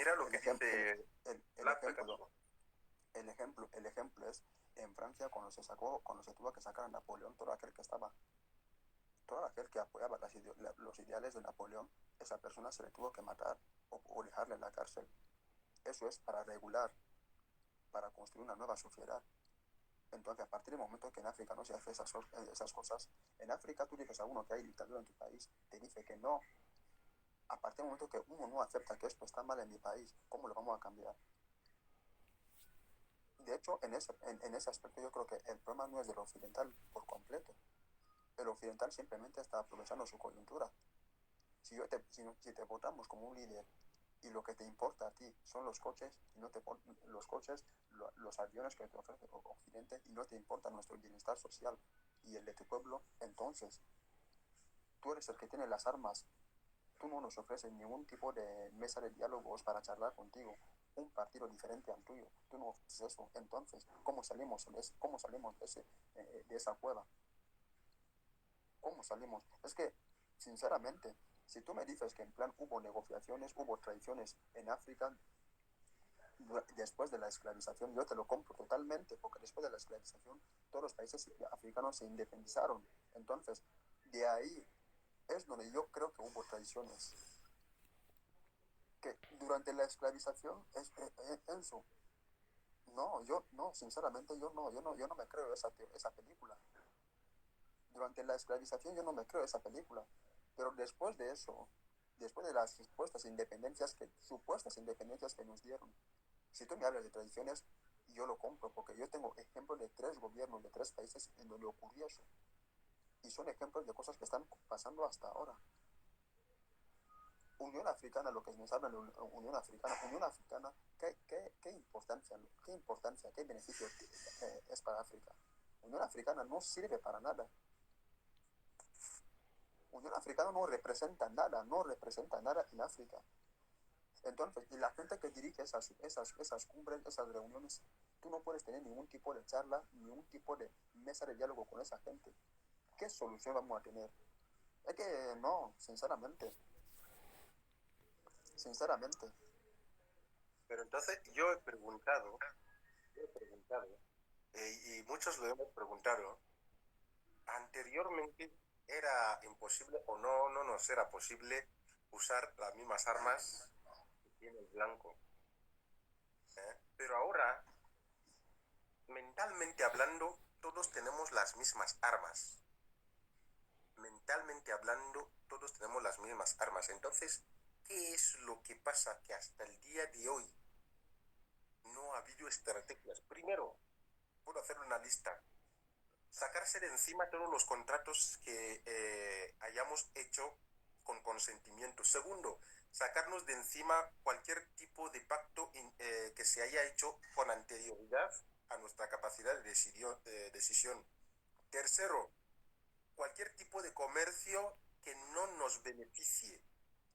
mira lo El, que ejem- dice el Black ejemplo, Pegasus. el ejemplo es en Francia cuando se tuvo que sacar a Napoleón, todo aquel que apoyaba los ideales de Napoleón, esa persona se le tuvo que matar o dejarle en la cárcel. Eso es para regular, para construir una nueva sociedad. Entonces, a partir del momento que en África no se hace esas cosas, en África tú dices a uno que hay dictadura en tu país, te dice que no. A partir del momento que uno no acepta que esto está mal en mi país, ¿cómo lo vamos a cambiar? De hecho, en ese aspecto yo creo que el problema no es del occidental por completo. El occidental simplemente está aprovechando su coyuntura. Si te votamos como un líder y lo que te importa a ti son los coches, y no te, los coches, los aviones que te ofrece Occidente, y no te importa nuestro bienestar social y el de tu pueblo, entonces tú eres el que tiene las armas. Tú no nos ofreces ningún tipo de mesa de diálogos para charlar contigo, un partido diferente al tuyo. Tú no ofreces eso. Entonces, cómo salimos de esa cueva? ¿Cómo salimos? Es que, sinceramente, si tú me dices que en plan hubo negociaciones, hubo traiciones en África después de la esclavización, yo te lo compro totalmente, porque después de la esclavización todos los países africanos se independizaron. Entonces, de ahí es donde yo creo que hubo traiciones. Que durante la esclavización es eso. No, yo no, sinceramente yo no me creo esa película. Durante la esclavización yo no me creo esa película. Pero después de eso, después de las supuestas independencias que nos dieron, si tú me hablas de tradiciones, yo lo compro, porque yo tengo ejemplos de 3 gobiernos, de 3 países en donde ocurrió eso. Y son ejemplos de cosas que están pasando hasta ahora. Unión Africana, lo que nos habla de Unión Africana, ¿qué importancia, qué beneficio es para África? Unión Africana no sirve para nada. Unión Africana no representa nada en África. Entonces, y la gente que dirige esas cumbres, esas reuniones, tú no puedes tener ningún tipo de charla, ningún tipo de mesa de diálogo con esa gente. ¿Qué solución vamos a tener? Es que no, sinceramente. Pero entonces yo he preguntado, y muchos lo hemos preguntado, anteriormente era imposible o no nos era posible usar las mismas armas que tiene el blanco. Pero ahora, mentalmente hablando, todos tenemos las mismas armas. Mentalmente hablando, todos tenemos las mismas armas. Entonces, ¿qué es lo que pasa? Que hasta el día de hoy no ha habido estrategias. Primero, puedo hacer una lista. Sacarse de encima todos los contratos que hayamos hecho con consentimiento. Segundo, sacarnos de encima cualquier tipo de pacto que se haya hecho con anterioridad a nuestra capacidad de decisión. Tercero, cualquier tipo de comercio que no nos beneficie.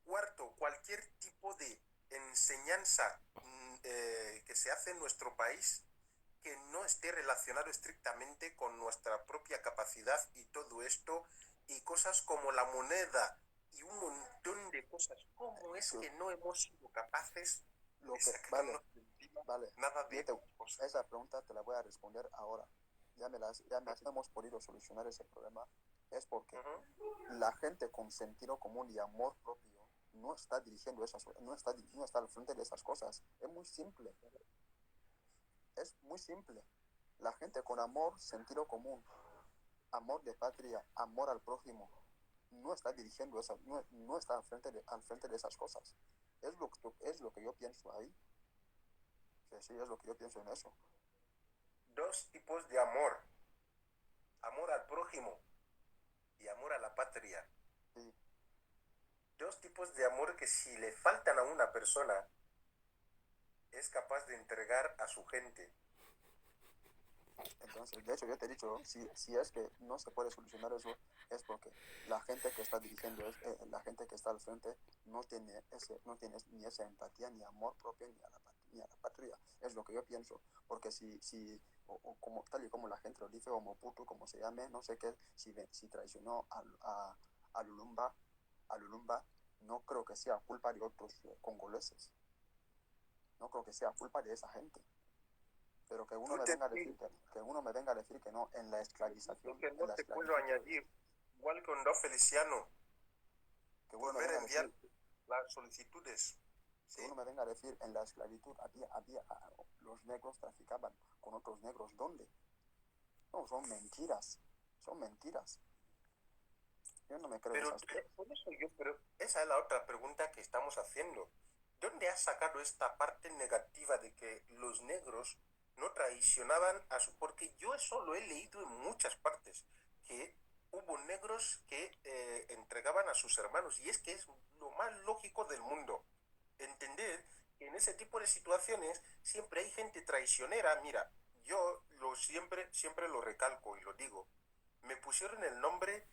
Cuarto, cualquier tipo de enseñanza que se hace en nuestro país que no esté relacionado estrictamente con nuestra propia capacidad y todo esto, y cosas como la moneda y un montón de cosas. ¿Cómo es Sí, que no hemos sido capaces de vale, sacarnos de encima vale. nada de Yo te, estas cosas? esa pregunta te la voy a responder ahora. Hemos podido solucionar ese problema. Es porque Uh-huh. la gente con sentido común y amor propio no está dirigiendo no está al frente de esas cosas. Es muy simple. Es muy simple. La gente con amor, sentido común, amor de patria, amor al prójimo, no está dirigiendo no está al frente de esas cosas. Es lo que yo pienso ahí. Sí, sí, es lo que yo pienso en eso. Dos tipos de amor: amor al prójimo y amor a la patria. Sí. Dos tipos de amor que, si le faltan a una persona, es capaz de entregar a su gente. Entonces, de hecho, yo te he dicho, si es que no se puede solucionar eso, es porque la gente que está dirigiendo, la gente que está al frente, no tiene ni esa empatía, ni amor propio, ni a la patria. Es lo que yo pienso. Porque como, tal y como la gente lo dice, o Mobutu, como se llame, no sé qué, si traicionó a Lumumba, no creo que sea culpa de otros congoleses. No creo que sea culpa de esa gente. Pero que uno me Luther venga a King, decir que uno me venga a decir que no, dice esclavización, que en no la te puedo esclavitud, añadir, igual con Don Feliciano, que uno me volver a venga a enviar decir, las solicitudes. que ¿Sí? uno me venga a decir en la esclavitud los negros traficaban con otros negros. ¿Dónde? No, son mentiras. Son mentiras. Yo no me creo Pero esas cosas. por eso yo creo, esa es la otra pregunta que estamos haciendo. ¿Dónde has sacado esta parte negativa de que los negros no traicionaban a su... Porque yo eso lo he leído en muchas partes, que hubo negros que entregaban a sus hermanos, y es que es lo más lógico del mundo. Entender que en ese tipo de situaciones siempre hay gente traicionera. Mira, yo siempre lo recalco y lo digo. Me pusieron el nombre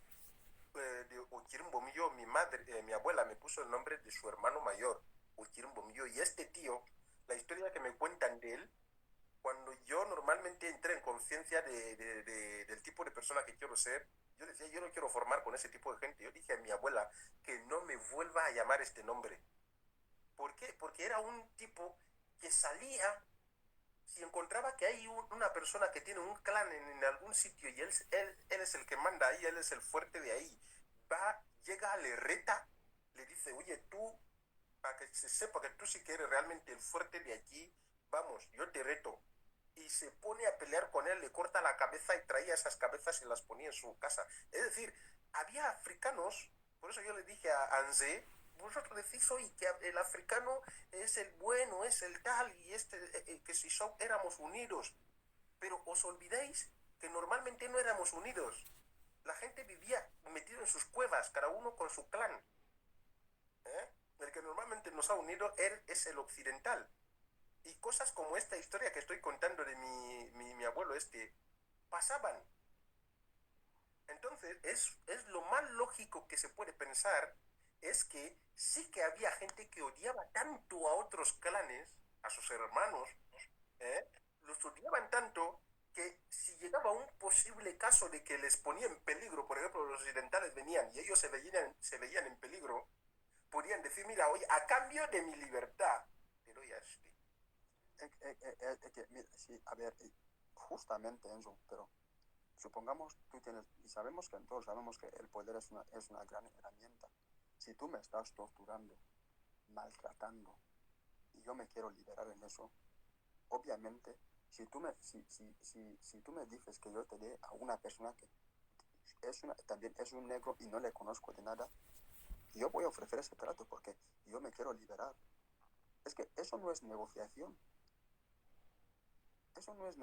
de Ochirim Bomillo, mi abuela me puso el nombre de su hermano mayor, Ochirim Bomillo, y este tío, la historia que me cuentan de él, cuando yo normalmente entré en conciencia del tipo de persona que quiero ser, yo decía, yo no quiero formar con ese tipo de gente. Yo dije a mi abuela que no me vuelva a llamar este nombre. ¿Por qué? Porque era un tipo que salía, si encontraba que hay una persona que tiene un clan en algún sitio y él es el que manda ahí, él es el fuerte de ahí, va, llega, le reta, le dice, oye, tú, para que se sepa que tú sí que eres realmente el fuerte de aquí, vamos, yo te reto. Y se pone a pelear con él, le corta la cabeza y traía esas cabezas y las ponía en su casa. Es decir, había africanos, por eso yo le dije a Anze, vosotros decís hoy que el africano es el bueno, es el tal, y que si éramos unidos, pero os olvidáis que normalmente no éramos unidos. La gente vivía metido en sus cuevas, cada uno con su clan. ¿Eh? El que normalmente nos ha unido es el occidental. Y cosas como esta historia que estoy contando de mi abuelo pasaban. Entonces, es lo más lógico que se puede pensar, es que sí que había gente que odiaba tanto a otros clanes, a sus hermanos, ¿eh? Los odiaban tanto que si llegaba un posible caso de que les ponía en peligro, por ejemplo, los occidentales venían y ellos se veían en peligro, podían decir, mira, oye, a cambio de mi libertad, te doy a este. Sí, a ver, justamente eso, pero supongamos tú tienes, y sabemos que todos sabemos que el poder es una gran herramienta. Si tú me estás torturando, maltratando, y yo me quiero liberar en eso, obviamente, si tú me dices que yo te dé a una persona que también es un negro y no le conozco de nada, yo voy a ofrecer ese trato porque yo me quiero liberar. Es que eso no es negociación. Eso no es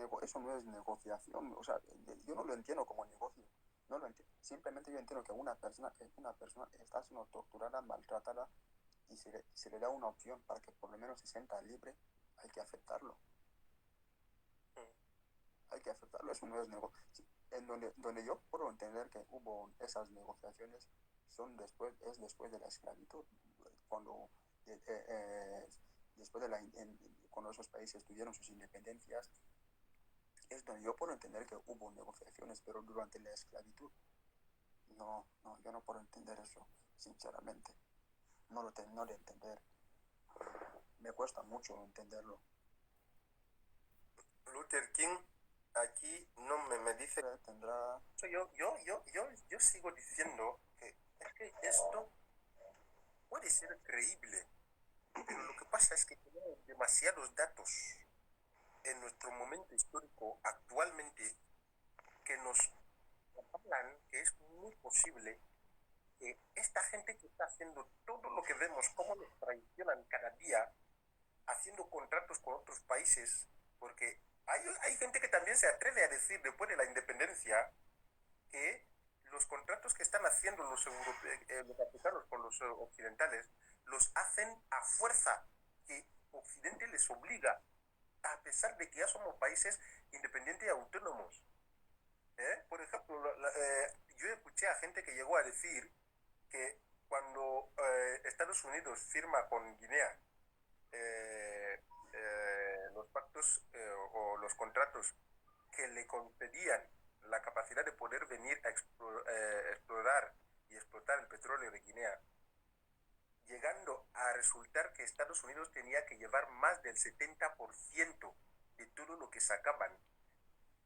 negociación. O sea, yo no lo entiendo como negocio. No lo entiendo. Simplemente yo entiendo que una persona está siendo torturada, maltratada y se le da una opción para que por lo menos se sienta libre. Hay que aceptarlo. Hay que aceptarlo. Eso no es negocio. En donde yo puedo entender que hubo esas negociaciones es después de la esclavitud. Cuando después de cuando esos países tuvieron sus independencias, es donde yo puedo entender que hubo negociaciones, pero durante la esclavitud, yo no puedo entender eso, sinceramente. No lo termino de entender. Me cuesta mucho entenderlo. Luther King aquí no me dice. Tendrá. Yo sigo diciendo que es que esto puede ser creíble, pero lo que pasa es que tenemos demasiados datos en nuestro momento histórico actualmente que nos hablan que es muy posible que esta gente que está haciendo todo lo que vemos, cómo nos traicionan cada día, haciendo contratos con otros países, porque hay gente que también se atreve a decir después de la independencia que los contratos que están haciendo los africanos con los occidentales los hacen a fuerza, que Occidente les obliga, a pesar de que ya somos países independientes y autónomos. Por ejemplo, yo escuché a gente que llegó a decir que cuando Estados Unidos firma con Guinea los pactos o los contratos que le concedían la capacidad de poder venir a explorar y explotar el petróleo de Guinea, llegando a resultar que Estados Unidos tenía que llevar más del 70% de todo lo que sacaban.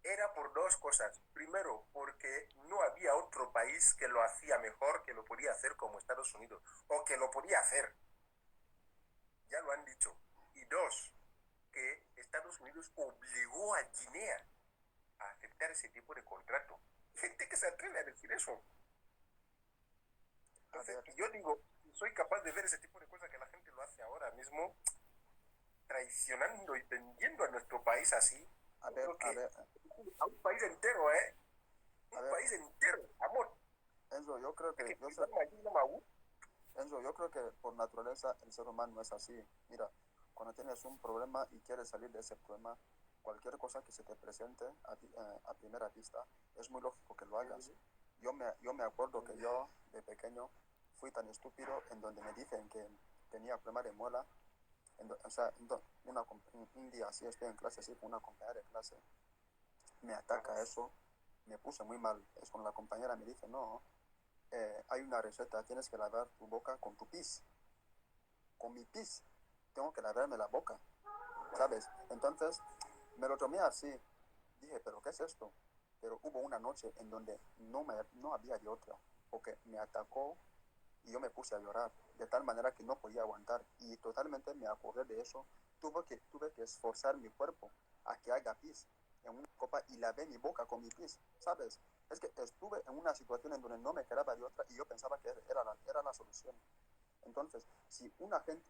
Era por dos cosas. Primero, porque no había otro país que lo hacía mejor, que lo podía hacer como Estados Unidos, o que lo podía hacer. Ya lo han dicho. Y dos, que Estados Unidos obligó a Guinea a aceptar ese tipo de contrato. Gente que se atreve a decir eso. Entonces, yo digo, soy capaz de ver ese tipo de cosas que la gente lo hace ahora mismo, traicionando y vendiendo a nuestro país así. A ver, a un país entero, ¿eh? Un país entero, amor. Enzo, yo creo que Enzo, yo creo que por naturaleza el ser humano es así. Mira, cuando tienes un problema y quieres salir de ese problema, cualquier cosa que se te presente a primera vista, es muy lógico que lo hagas. Yo me acuerdo que yo, de pequeño, fui tan estúpido en donde me dicen que tenía problema de muela. O sea, un día así estoy en clase, así con una compañera de clase, me ataca eso, me puse muy mal. Es cuando la compañera me dice, no, hay una receta, tienes que lavar tu boca con tu pis. Con mi pis, tengo que lavarme la boca, ¿sabes? Entonces, me lo tomé así. Dije, ¿pero qué es esto? Pero hubo una noche en donde no había de otra, porque me atacó y yo me puse a llorar, de tal manera que no podía aguantar. Y totalmente me acordé de eso. Tuve que esforzar mi cuerpo a que haga pis en una copa y lavé mi boca con mi pis, ¿sabes? Es que estuve en una situación en donde no me quedaba de otra y yo pensaba que era la solución. Entonces, si una gente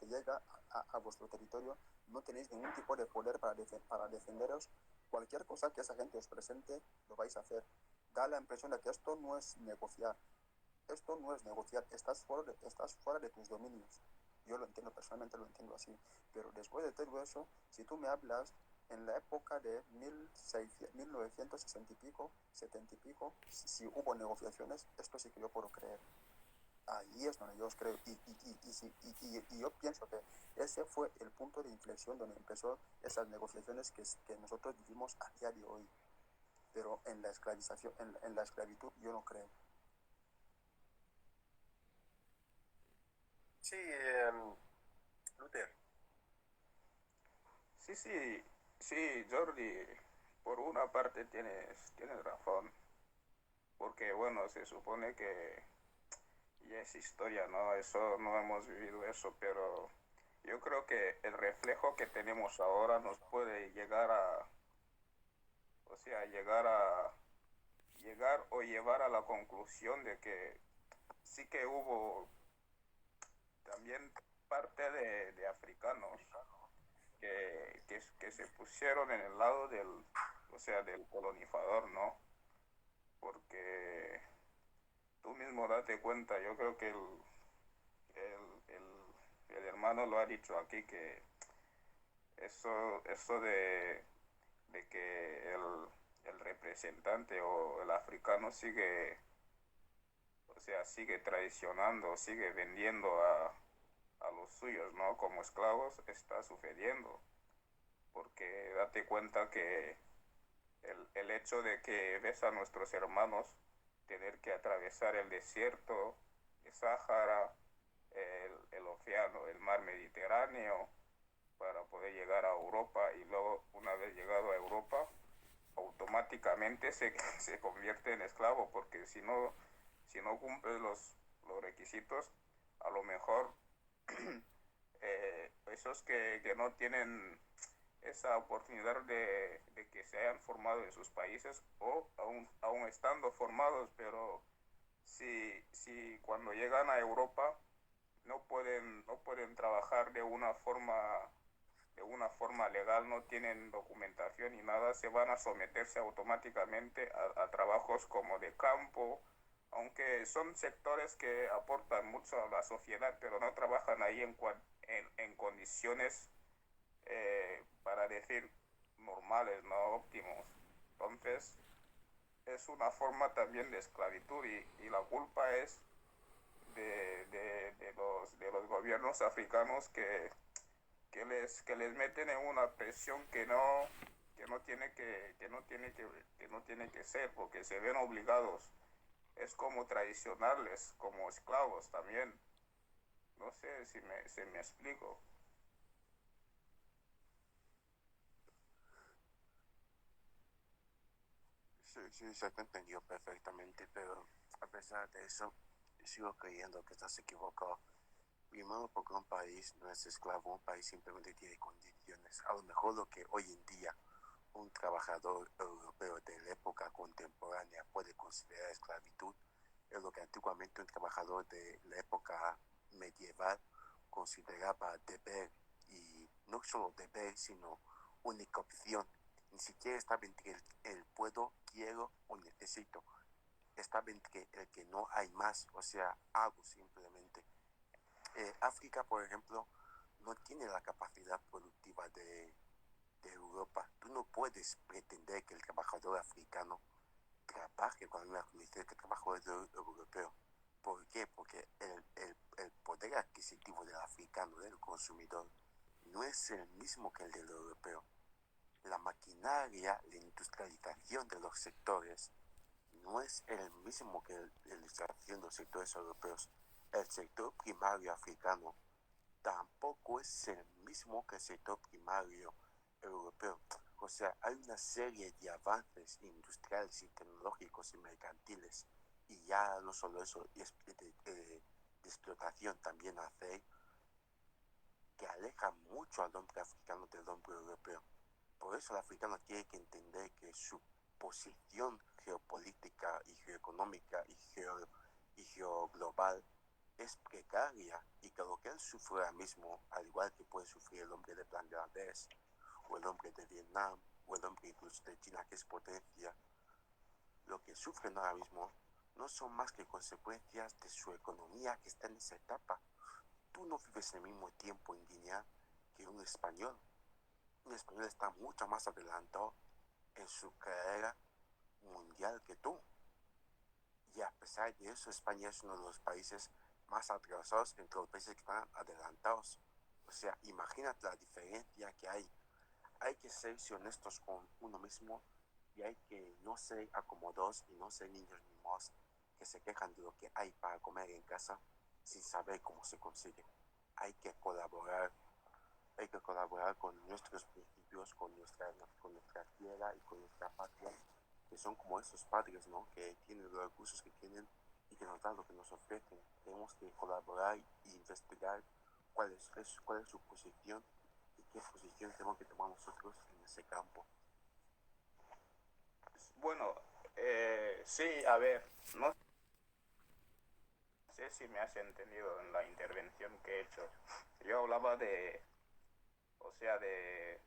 llega a vuestro territorio, no tenéis ningún tipo de poder para defenderos. Cualquier cosa que esa gente os presente, lo vais a hacer. Da la impresión de que esto no es negociar. Esto no es negociar. Estás fuera de tus dominios. Yo lo entiendo, personalmente lo entiendo así. Pero después de todo eso, si tú me hablas en la época de 1960 y pico, 70 y pico, si hubo negociaciones, esto sí que yo puedo creer. Ahí es donde yo creo, y yo pienso que ese fue el punto de inflexión donde empezó esas negociaciones que nosotros vivimos a día de hoy. Pero en la esclavización, en la esclavitud, yo no creo. Sí, Luther. Sí, Jordi, por una parte tienes razón, porque bueno, se supone que ya es historia, ¿no? Eso no hemos vivido eso, pero yo creo que el reflejo que tenemos ahora nos puede llegar o llevar a la conclusión de que sí que hubo también parte de africanos que se pusieron en el lado del colonizador, ¿no? Porque tú mismo date cuenta, yo creo que el hermano lo ha dicho aquí, que eso de que el representante o el africano sigue traicionando, sigue vendiendo a los suyos, ¿no? Como esclavos, está sucediendo. Porque date cuenta que el hecho de que ves a nuestros hermanos tener que atravesar el desierto, el Sáhara, el océano, el mar Mediterráneo, para poder llegar a Europa, y luego, una vez llegado a Europa, automáticamente se convierte en esclavo, porque si no cumple los requisitos, a lo mejor esos que no tienen esa oportunidad de que se hayan formado en sus países, o aún estando formados, pero si cuando llegan a Europa no pueden trabajar de una forma legal, no tienen documentación ni nada, se van a someterse automáticamente a trabajos como de campo, aunque son sectores que aportan mucho a la sociedad, pero no trabajan ahí en condiciones, para decir, normales, no óptimos. Entonces, es una forma también de esclavitud, y la culpa es de los gobiernos africanos que les meten en una presión que no tiene que ser, porque se ven obligados, es como tradicionarles como esclavos también. No sé si me explico. Sí, se te entendió perfectamente, pero a pesar de eso, sigo creyendo que estás equivocado. Primero, porque un país no es esclavo, un país simplemente tiene condiciones. A lo mejor lo que hoy en día un trabajador europeo de la época contemporánea puede considerar esclavitud es lo que antiguamente un trabajador de la época medieval consideraba deber, y no solo deber, sino única opción. Ni siquiera estaba entre el puedo, quiero o necesito. Estaba entre el que no hay más, o sea, hago simplemente. África, por ejemplo, no tiene la capacidad productiva de Europa. Tú no puedes pretender que el trabajador africano trabaje con la misma condición que el trabajador europeo. ¿Por qué? Porque el poder adquisitivo del africano, del consumidor, no es el mismo que el del europeo. La maquinaria, la industrialización de los sectores no es el mismo que la industrialización de los sectores europeos. El sector primario africano tampoco es el mismo que el sector primario europeo. O sea, hay una serie de avances industriales y tecnológicos y mercantiles, y ya no solo eso, de explotación también hace, que aleja mucho al hombre africano del hombre europeo. Por eso el africano tiene que entender que su posición geopolítica y geoeconómica y geoglobal es precaria, y que lo que él sufre ahora mismo, al igual que puede sufrir el hombre de Bangladesh, o el hombre de Vietnam, o el hombre incluso de China, que es potencia, lo que sufren ahora mismo no son más que consecuencias de su economía que está en esa etapa. Tú no vives el mismo tiempo en Guinea que un español. Un español está mucho más adelantado en su carrera mundial que tú. Y a pesar de eso, España es uno de los países más atrasados entre los países que están adelantados. O sea, imagínate la diferencia que hay. Hay que ser honestos con uno mismo, y hay que no ser acomodados y no ser niños mimos que se quejan de lo que hay para comer en casa sin saber cómo se consigue. Hay que colaborar, hay que colaborar con nuestros principios, con nuestra tierra y con nuestra patria, que son como esos padres, ¿no? Que tienen los recursos que tienen y que nos dan lo que nos ofrecen. Tenemos que colaborar e investigar cuál es su posición y qué posición tenemos que tomar nosotros en ese campo. Bueno, sí, a ver, no sé si me has entendido en la intervención que he hecho. Yo hablaba o sea, de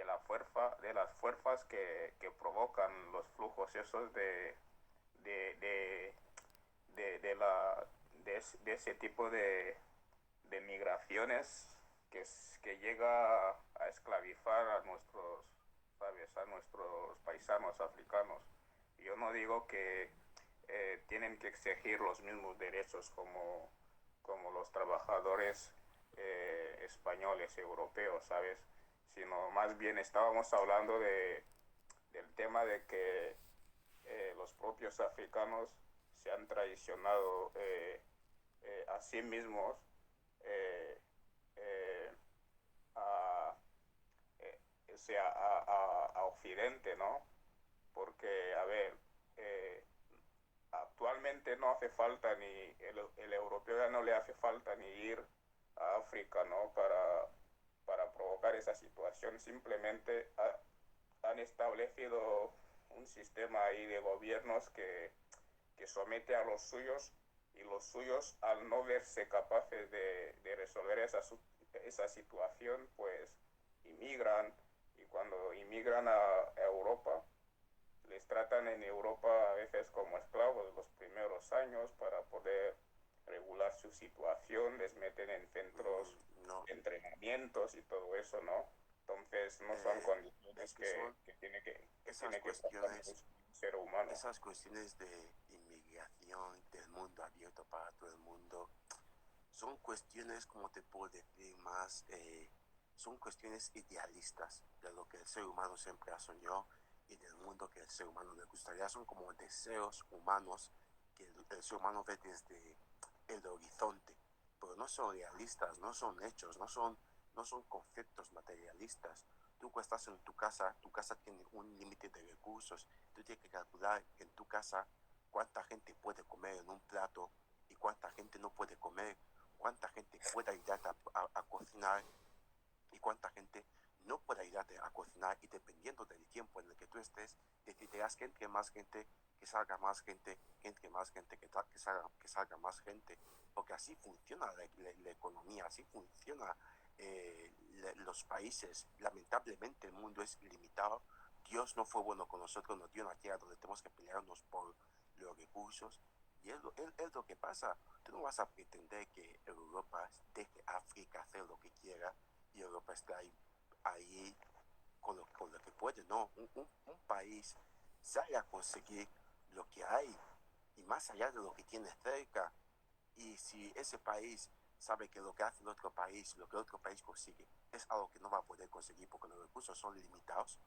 las fuerzas que provocan los flujos esos de, de, de la, de ese tipo de migraciones que llega a esclavizar a nuestros, ¿sabes? A nuestros paisanos africanos. Yo no digo que tienen que exigir los mismos derechos como los trabajadores españoles, europeos, ¿sabes? Sino más bien estábamos hablando del tema de que los propios africanos se han traicionado a sí mismos eh, eh, a, o sea, a Occidente, ¿no? Porque, a ver, eh, actualmente no hace falta el europeo ya no le hace falta ni ir a África, ¿no? Para provocar esa situación, simplemente han establecido un sistema ahí de gobiernos que somete a los suyos, y los suyos, al no verse capaces de resolver esa situación, pues inmigran, y cuando inmigran a Europa, les tratan en Europa a veces como esclavos los primeros años para poder regular su situación, les meten en centros No, de entrenamientos y todo eso, ¿no? Entonces no son condiciones es que son que esas tiene que pasar cuestiones, un ser humano. esas cuestiones de inmigración, del mundo abierto para todo el mundo, son cuestiones, como te puedo decir, más, son cuestiones idealistas de lo que el ser humano siempre ha soñado y del mundo que el ser humano le gustaría. Son como deseos humanos que el ser humano ve desde el horizonte, pero no son realistas, no son hechos, no son conceptos materialistas. Tú cuando estás en tu casa tiene un límite de recursos, tú tienes que calcular en tu casa cuánta gente puede comer en un plato y cuánta gente no puede comer, cuánta gente puede ayudarte a cocinar y cuánta gente no puede ayudarte a cocinar, y dependiendo del tiempo en el que tú estés, decidirás que entre más gente, que salga más gente, que entre más gente, que salga más gente, porque así funciona la economía, así funciona los países. Lamentablemente el mundo es limitado. Dios no fue bueno con nosotros, nos dio una tierra donde tenemos que pelearnos por los recursos, y es lo que pasa. Tú no vas a pretender que Europa deje a África hacer lo que quiera y Europa está ahí con lo que puede. No, un país sale a conseguir lo que hay y más allá de lo que tiene cerca. Y si ese país sabe que lo que hace el otro país, lo que el otro país consigue, es algo que no va a poder conseguir porque los recursos son limitados,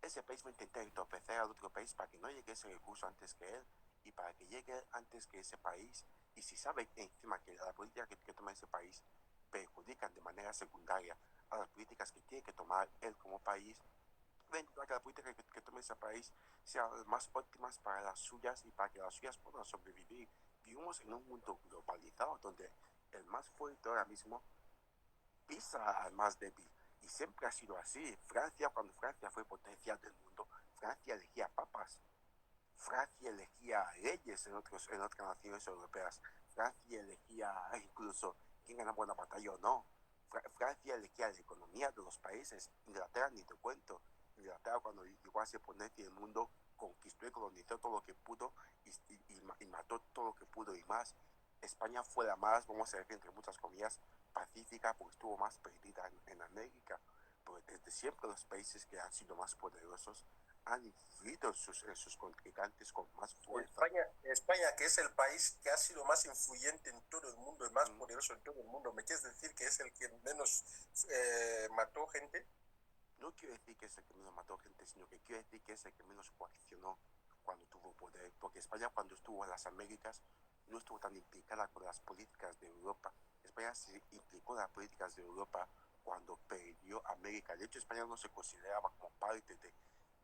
ese país va a intentar entorpecer al otro país para que no llegue ese recurso antes que él y para que llegue antes que ese país. Y si sabe encima que la política que toma ese país perjudican de manera secundaria a las políticas que tiene que tomar él como país, va a intentar que la política que tome ese país sea las más óptimas para las suyas y para que las suyas puedan sobrevivir. Vivimos en un mundo globalizado donde el más fuerte ahora mismo pisa al más débil. Y siempre ha sido así. Francia, cuando Francia fue potencia del mundo, Francia elegía papas. Francia elegía leyes en otras naciones europeas. Francia elegía incluso quién ganaba una batalla o no. Francia elegía la economía de los países. Inglaterra ni te cuento. Inglaterra, cuando llegó a ser potencia en el mundo, conquistó y colonizó todo lo que pudo y mató todo lo que pudo y más. España fue la más, vamos a decir entre muchas comillas, pacífica porque estuvo más perdida en América. Pero desde siempre los países que han sido más poderosos han influido en sus contrincantes con más fuerza. España, que es el país que ha sido más influyente en todo el mundo, el más poderoso en todo el mundo, ¿me quieres decir que es el que menos mató gente? No quiero decir que es el que menos mató gente, sino que quiero decir que es el que menos coaccionó cuando tuvo poder. Porque España, cuando estuvo en las Américas, no estuvo tan implicada con las políticas de Europa. España se implicó en las políticas de Europa cuando perdió América. De hecho, España no se consideraba como parte de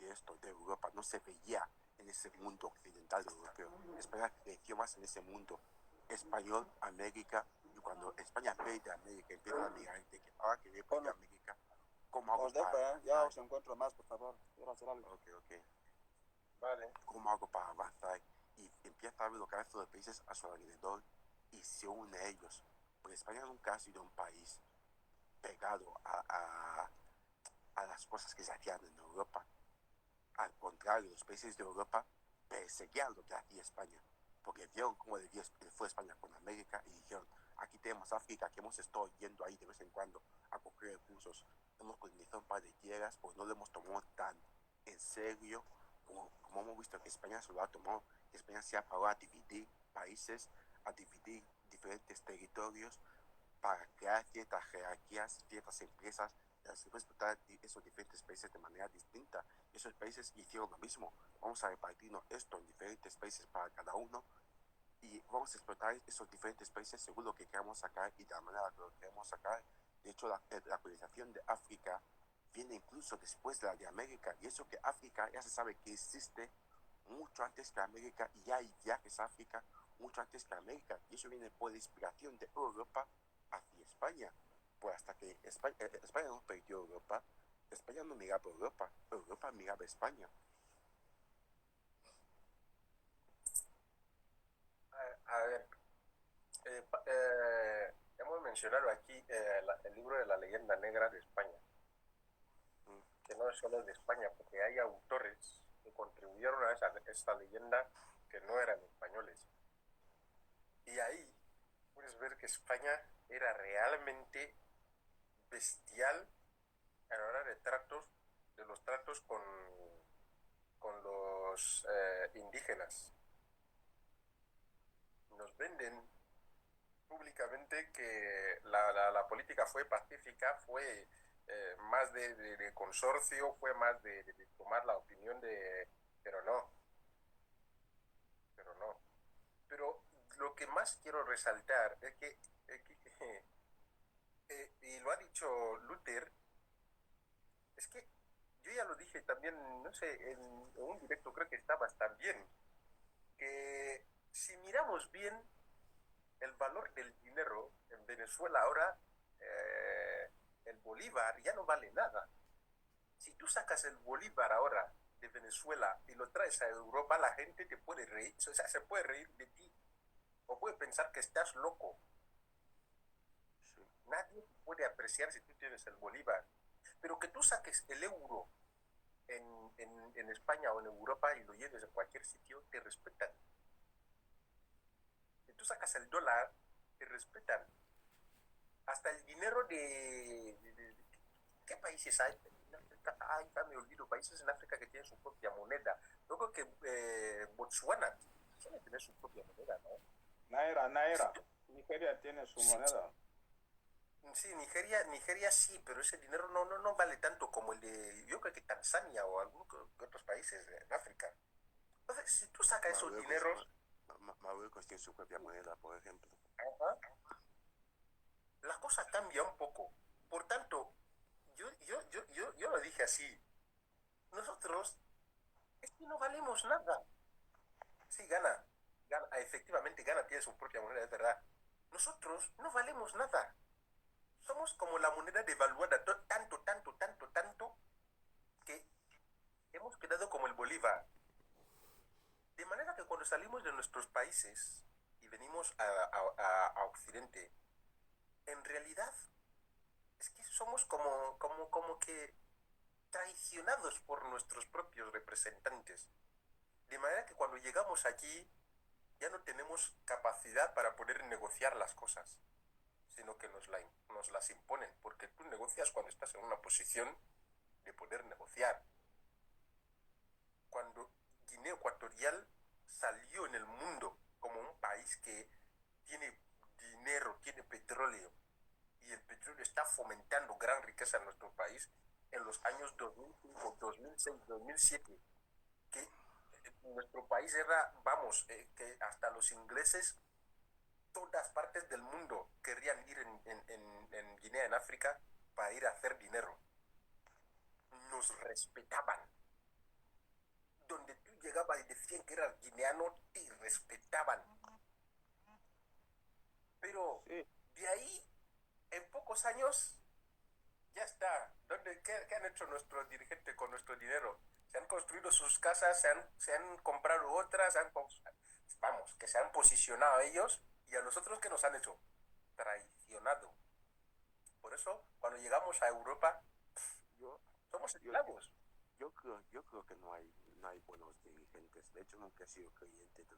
esto, de Europa. No se veía en ese mundo occidental europeo. España creció más en ese mundo español, América. Y cuando España pierde América, empieza a mirar de que ahora que le pierde América, ¿cómo hago Os dejo, para ya os encuentro más, por favor. Quiero hacer algo. Ok. Vale. ¿Cómo hago para avanzar? Y empieza a ver lo que hacen los países a su alrededor y se une a ellos. Porque España nunca ha sido un país pegado a las cosas que se hacían en Europa. Al contrario, los países de Europa perseguían lo que hacía España. Porque vieron cómo le fue España con América y dijeron, aquí tenemos África, que hemos estado yendo ahí de vez en cuando a coger recursos. Hemos colonizado un par de tierras, pues no lo hemos tomado tan en serio como hemos visto que España se lo ha tomado. Que España se ha parado a dividir países, a dividir diferentes territorios para crear ciertas jerarquías, ciertas empresas, las que pueden explotar esos diferentes países de manera distinta. Esos países hicieron lo mismo. Vamos a repartirnos esto en diferentes países para cada uno y vamos a explotar esos diferentes países según lo que queramos sacar y de la manera que lo queremos sacar. De hecho, la colonización de África viene incluso después de la de América, y eso que África ya se sabe que existe mucho antes que América y ya hay viajes a África mucho antes que América, y eso viene por la inspiración de Europa hacia España. Pues hasta que España no perdió Europa, España no miraba Europa, Europa miraba España. A ver, hemos mencionado aquí el libro de la leyenda negra de España, que no es solo de España, porque hay autores que contribuyeron a esta leyenda que no eran españoles. Y ahí puedes ver que España era realmente bestial a la hora de los tratos con los indígenas. Nos venden públicamente que la política fue pacífica, fue más de consorcio, fue más de tomar la opinión de... Pero no. lo que más quiero resaltar es que y lo ha dicho Luther, es que yo ya lo dije también, no sé, en un directo creo que estabas también, que si miramos bien el valor del dinero en Venezuela ahora, el bolívar ya no vale nada. Si tú sacas el bolívar ahora de Venezuela y lo traes a Europa, la gente te puede reír, o sea, se puede reír de ti o puede pensar que estás loco. Sí. Nadie puede apreciar si tú tienes el bolívar. Pero que tú saques el euro en España o en Europa y lo lleves a cualquier sitio, te respetan. Si tú sacas el dólar, te respetan. Hasta el dinero de ¿qué países hay? En África, ay, ya me olvido, países en África que tienen su propia moneda. Yo creo que Botswana suele tener su propia moneda, ¿no? Naira. Nigeria tiene su Sí, moneda. sí, Nigeria sí, pero ese dinero no vale tanto como el de, yo creo que Tanzania o algunos otros países en África. Entonces, si tú sacas esos Marruecos, dineros, Marruecos tiene su propia moneda, por ejemplo. ajá, la cosa cambia un poco. Por tanto, yo lo dije así, nosotros es que no valemos nada. Sí, efectivamente Gana tiene su propia moneda, es verdad. Nosotros no valemos nada. Somos como la moneda devaluada, tanto, que hemos quedado como el Bolívar. De manera que cuando salimos de nuestros países y venimos a Occidente, en realidad es que somos como que traicionados por nuestros propios representantes. De manera que cuando llegamos aquí ya no tenemos capacidad para poder negociar las cosas, sino que nos las imponen, porque tú negocias cuando estás en una posición de poder negociar. Cuando Guinea Ecuatorial salió en el mundo como un país que tiene dinero, tiene petróleo, y el petróleo está fomentando gran riqueza en nuestro país en los años 2005, 2006, 2007, que nuestro país era, vamos, que hasta los ingleses, todas partes del mundo querrían ir en Guinea, en África, para ir a hacer dinero. Nos respetaban. Donde tú llegabas y decían que eras guineano, te respetaban. Pero Sí, de ahí, en pocos años, ya está. ¿Qué han hecho nuestros dirigentes con nuestro dinero? Se han construido sus casas, se han comprado otras, vamos, que se han posicionado a ellos y a nosotros, ¿qué nos han hecho? Traicionado. Por eso, cuando llegamos a Europa, Yo, somos yo, esclavos. yo creo que no hay buenos dirigentes. De hecho, nunca he sido creyente de